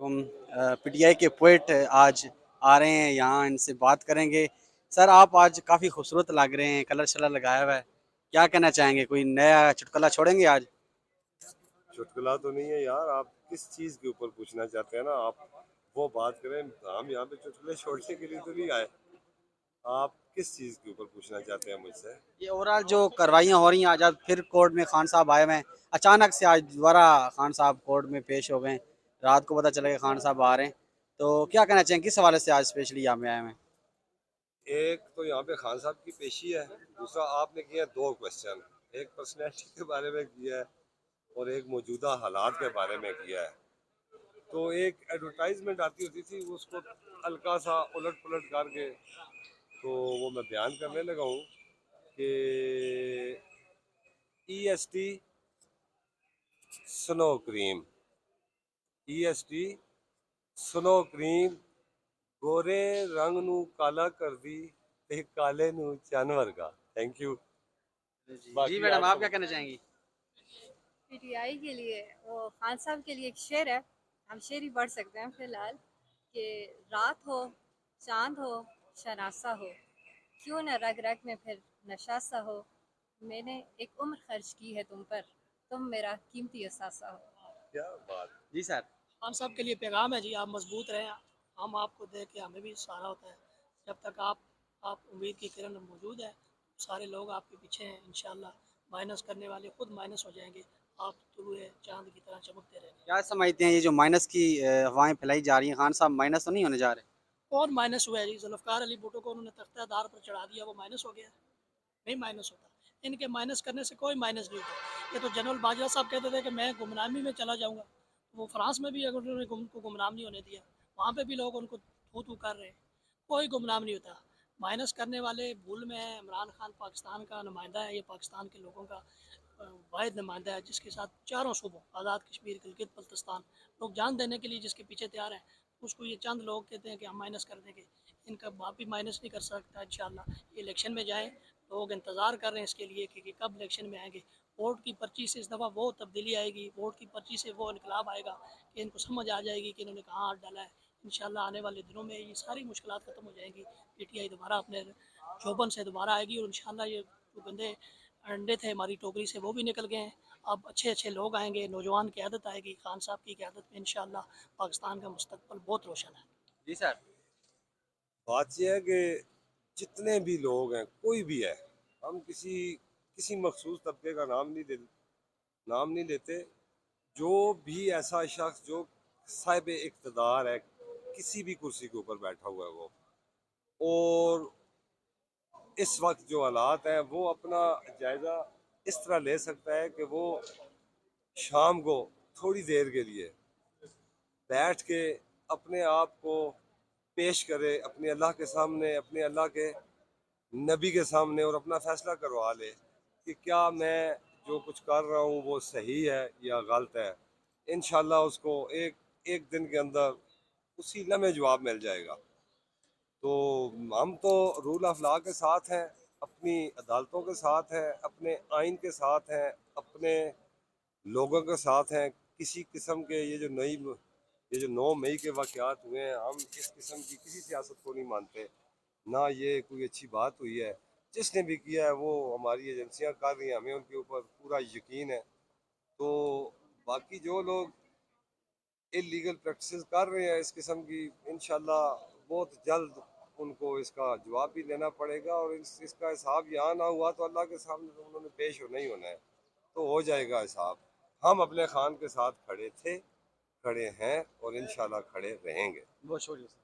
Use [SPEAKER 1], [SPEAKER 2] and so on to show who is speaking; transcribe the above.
[SPEAKER 1] वालेकुम। पीटीआई के पोएट आज आ रहे हैं यहाँ, इनसे बात करेंगे। सर, आप आज काफ़ी खूबसूरत लग रहे हैं, कलर शलर लगाया हुआ है, क्या कहना चाहेंगे? कोई नया चुटकुला छोड़ेंगे आज?
[SPEAKER 2] चुटकुला तो नहीं है यार। आप किस चीज के ऊपर पूछना चाहते हैं ना, आप वो बात करें। हम यहाँ पे चुटकुले छोड़ने के लिए तो नहीं आए। आप किस चीज के ऊपर पूछना चाहते हैं मुझसे?
[SPEAKER 1] ये ओवरऑल जो कार्रवाइयाँ हो रही हैं, आज फिर कोर्ट में खान साहब आए हुए हैं। अचानक से आज दोबारा खान साहब कोर्ट में पेश हो गए। रात को पता चला कि खान साहब आ रहे हैं, तो क्या कहना चाहेंगे, किस हवाले से आज स्पेशली यहाँ में आए हुए हैं?
[SPEAKER 2] एक तो यहाँ पे खान साहब की पेशी है, दूसरा आपने किया दो क्वेश्चन। एक पर्सनैलिटी के बारे में किया है और एक मौजूदा हालात के बारे में किया है। तो एक एडवर्टाइजमेंट आती होती थी, उसको हल्का सा उलट पुलट करके तो वो मैं बयान करने लगा हूँ कि EST snow cream, EST snow cream गोरे रंग नू काला कर दी ते काले नू चंन वर्गा। Thank you.
[SPEAKER 1] जी
[SPEAKER 2] बाकी
[SPEAKER 1] मैडम,
[SPEAKER 2] आप
[SPEAKER 1] आप क्या
[SPEAKER 2] सब।
[SPEAKER 1] कहना चाहेंगी?
[SPEAKER 3] पीटीआई के लिए वो खान साहब के लिए एक शेर है। हम शेर ही पढ़ सकते हैं फिलहाल कि रात हो, चांद हो, शनासा हो, क्यों न रग रग में फिर नशा सा हो। मैंने एक उम्र खर्च की है तुम पर, तुम मेरा कीमती असासा हो।
[SPEAKER 2] क्या बात।
[SPEAKER 1] जी सर।
[SPEAKER 4] खान साहब के लिए पैगाम है जी, आप मजबूत रहें। हम आपको देख के हमें भी सहारा होता है। जब तक आप उम्मीद की किरण मौजूद है, सारे लोग आपके पीछे हैं। इंशाल्लाह माइनस करने वाले खुद माइनस हो जाएंगे। आप तुलुए चांद की तरह चमकते रहेंगे।
[SPEAKER 1] क्या समझते हैं ये जो माइनस की हवाएं फैलाई जा रही हैं, खान साहब माइनस तो नहीं होने जा रहे?
[SPEAKER 4] और माइनस हुआ है जी, जुल्फ़िकार अली भुट्टो को उन्होंने तख्तादार पर चढ़ा दिया, वो माइनस हो गया। नहीं माइनस होता, इनके माइनस करने से कोई माइनस नहीं होता। ये तो जनरल बाजवा साहब कहते थे कि मैं गुमनामी में चला जाऊँगा। वो फ्रांस में भी अगर उन्होंने उनको गुमनाम नहीं होने दिया, वहाँ पे भी लोग उनको थू थू कर रहे हैं। कोई गुमनाम नहीं होता। माइनस करने वाले भूल में है। इमरान खान पाकिस्तान का नुमाइंदा है, ये पाकिस्तान के लोगों का वाहिद नुमाइंदा है, जिसके साथ चारों सूबों आज़ाद कश्मीर, गिलगित बल्तिस्तान लोग जान देने के लिए जिसके पीछे तैयार हैं। उसको ये चंद लोग कहते हैं कि हम माइनस कर देंगे। इनका बाप भी माइनस नहीं कर सकता। इंशाल्लाह ये इलेक्शन में जाएँ, लोग इंतज़ार कर रहे हैं इसके लिए कि कब इलेक्शन में आएंगे। वोट की पर्ची से इस दफ़ा वो तब्दीली आएगी, वोट की पर्ची से वो इनकलाब आएगा कि इनको समझ आ जाएगी कि इन्होंने कहाँ हाथ डाला है। इंशाल्लाह आने वाले दिनों में ये सारी मुश्किलात ख़त्म हो जाएंगी। पीटीआई दोबारा अपने चौबन से दोबारा आएगी और इंशाल्लाह ये जो गंदे अंडे थे हमारी टोकरी से वो भी निकल गए हैं। अब अच्छे अच्छे लोग आएंगे, नौजवान क़यादत आएगी खान साहब की क़यादत में। इंशाल्लाह पाकिस्तान का मुस्तकबिल बहुत रोशन है।
[SPEAKER 1] जी सर।
[SPEAKER 2] बात यह है कि जितने भी लोग हैं, कोई भी है, हम किसी किसी मखसूस तबके का नाम नहीं लेते। जो भी ऐसा शख्स जो साहिब इक़्तिदार है, किसी भी कुर्सी के ऊपर बैठा हुआ है वो, और इस वक्त जो हालात हैं वो अपना जायज़ा इस तरह ले सकता है कि वो शाम को थोड़ी देर के लिए बैठ के अपने आप को पेश करे अपने अल्लाह के सामने, अपने अल्लाह के नबी के सामने, और अपना फ़ैसला करवा ले कि क्या मैं जो कुछ कर रहा हूँ वो सही है या गलत है। इंशाल्लाह उसको एक एक दिन के अंदर उसी लम्हे जवाब मिल जाएगा। तो हम तो रूल ऑफ लॉ के साथ हैं, अपनी अदालतों के साथ हैं, अपने आइन के साथ हैं, अपने लोगों के साथ हैं। किसी किस्म के ये जो 9 मई के वाक़यात हुए हैं, हम इस किस्म की किसी सियासत को नहीं मानते, ना ये कोई अच्छी बात हुई है। जिसने भी किया है वो हमारी एजेंसियां कर रही हैं, हमें उनके ऊपर पूरा यकीन है। तो बाकी जो लोग इलीगल प्रैक्टिस कर रहे हैं इस किस्म की, इंशाल्लाह बहुत जल्द उनको इसका जवाब भी देना पड़ेगा, और इसका हिसाब यहाँ ना हुआ तो अल्लाह के सामने तो उन्होंने पेश होना ही होना है। तो हो जाएगा हिसाब। हम अपने खान के साथ खड़े थे, खड़े हैं और इंशाल्लाह खड़े रहेंगे।
[SPEAKER 1] बहुत शुक्रिया सर।